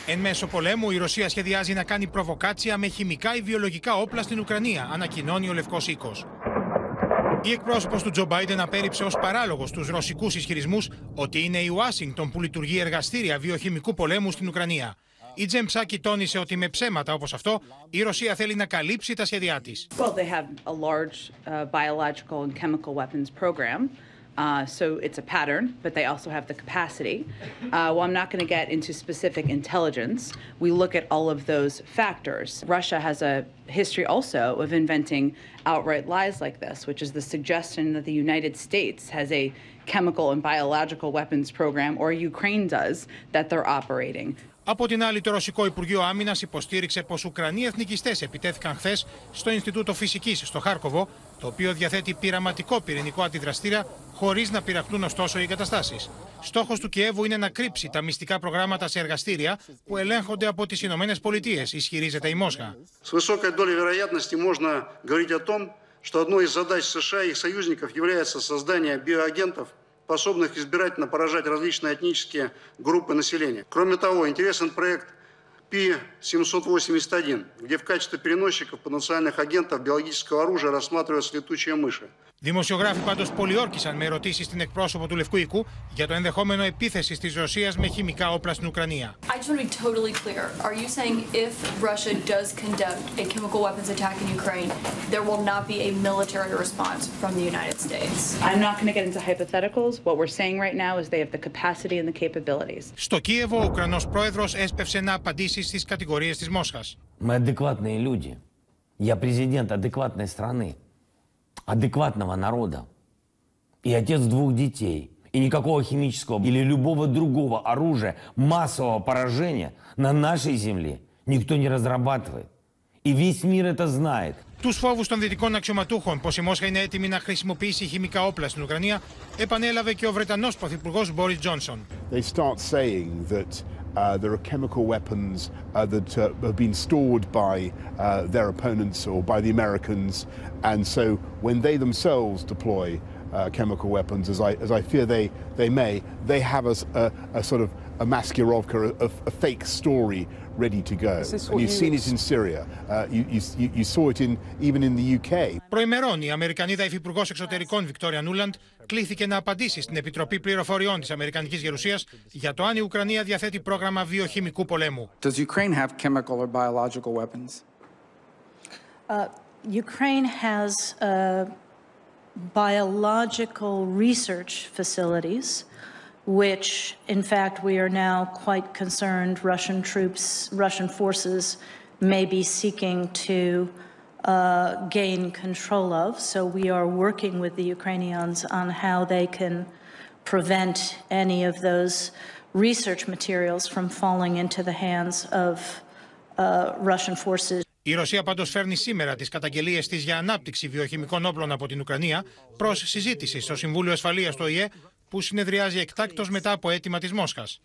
Εν μέσω πολέμου, η Ρωσία σχεδιάζει να κάνει προβοκάτσια με χημικά ή βιολογικά όπλα στην Ουκρανία, ανακοινώνει ο Λευκός Οίκος. Η εκπρόσωπος του Τζο Μπάιντεν απέρριψε ως παράλογος τους ρωσικούς ισχυρισμούς ότι είναι η Ουάσιγκτον που λειτουργεί εργαστήρια βιοχημικού πολέμου στην Ουκρανία. Η Τζεν Ψάκη τόνισε ότι με ψέματα όπως αυτό η Ρωσία θέλει να καλύψει τα σχέδιά της. Well, they have a large biological and chemical weapons program. So it's a pattern, but they also have the capacity. While I'm not going to get into specific intelligence, we look at all of those factors. Russia has a history also of inventing outright lies like this, which is the suggestion that the United States has a chemical and biological weapons program, or Ukraine does, that they're operating. Από την άλλη, το Ρωσικό Υπουργείο Άμυνας υποστήριξε πως Ουκρανοί εθνικιστές επιτέθηκαν χθες στο Ινστιτούτο Φυσικής στο Χάρκοβο, το οποίο διαθέτει πειραματικό πυρηνικό αντιδραστήρα, χωρίς να πειραχτούν ωστόσο οι εγκαταστάσεις. Στόχος του Κιέβου είναι να κρύψει τα μυστικά προγράμματα σε εργαστήρια που ελέγχονται από τις Ηνωμένες Πολιτείες, ισχυρίζεται η Μόσχα. С высокой долей вероятности можно говорить о том, что одной из задач США и их союзников является создание биоагентов, способных избирательно поражать различные этнические группы населения. Кроме того, интересен проект P-781, где в качестве переносчиков потенциальных агентов биологического оружия рассматриваются летучие мыши. Δημοσιογράφοι πάντως πολιόρκησαν με ερωτήσεις στην εκπρόσωπο του Λευκού Οίκου για το ενδεχόμενο επίθεσης της Ρωσίας με χημικά όπλα στην Ουκρανία. I just want to be totally clear. Are you saying if Russia does conduct a chemical weapons attack in Ukraine, there will not be a military response from the United States? I'm not going to get into hypotheticals. What we're saying right now is they have the capacity and the capabilities. Στο Κίεβο, ο Ουκρανός πρόεδρος έσπευσε να απαντήσει στις κατηγορίες της Μόσχας. Мы адекватные люди. Я президент адекватной страны, адекватного народа. И отец двух детей. И никакого химического или любого другого оружия массового поражения на нашей земле никто не разрабатывает. И весь мир это знает. Τους φόβους των δυτικών αξιωματούχων πως η Μόσχα είναι έτοιμη να χρησιμοποιήσει χημικά όπλα στην Ουκρανία επανέλαβε και ο Βρετανός πρωθυπουργός Μπόρις Τζόνσον. They start saying that there are chemical weapons that have been stored by their opponents or by the Americans, and so when they themselves deploy chemical weapons, as I fear they may, they have a sort of a maskirovka, a fake story ready to go. And you've seen it in Syria. You saw it even in the UK. Προημερών, η Αμερικανίδα υφυπουργός εξωτερικών Βικτόρια Νούλαντ κλήθηκε να απαντήσει στην Επιτροπή Πληροφοριών της Αμερικανικής Γερουσίας για το αν η Ουκρανία διαθέτει πρόγραμμα βιοχημικού πολέμου. Does Ukraine have chemical or biological weapons? Ukraine has biological research facilities, which, in fact, we are now quite concerned Russian forces may be seeking to gain control of. So we are working with the Ukrainians on how they can prevent any of those research materials from falling into the hands of Russian forces. Η Ρωσία πάντως φέρνει σήμερα τις καταγγελίες της για ανάπτυξη βιοχημικών όπλων από την Ουκρανία προς συζήτηση στο Συμβούλιο Ασφαλείας του ΟΗΕ, που συνεδριάζει εκτάκτως μετά από αίτημα της Μόσχας.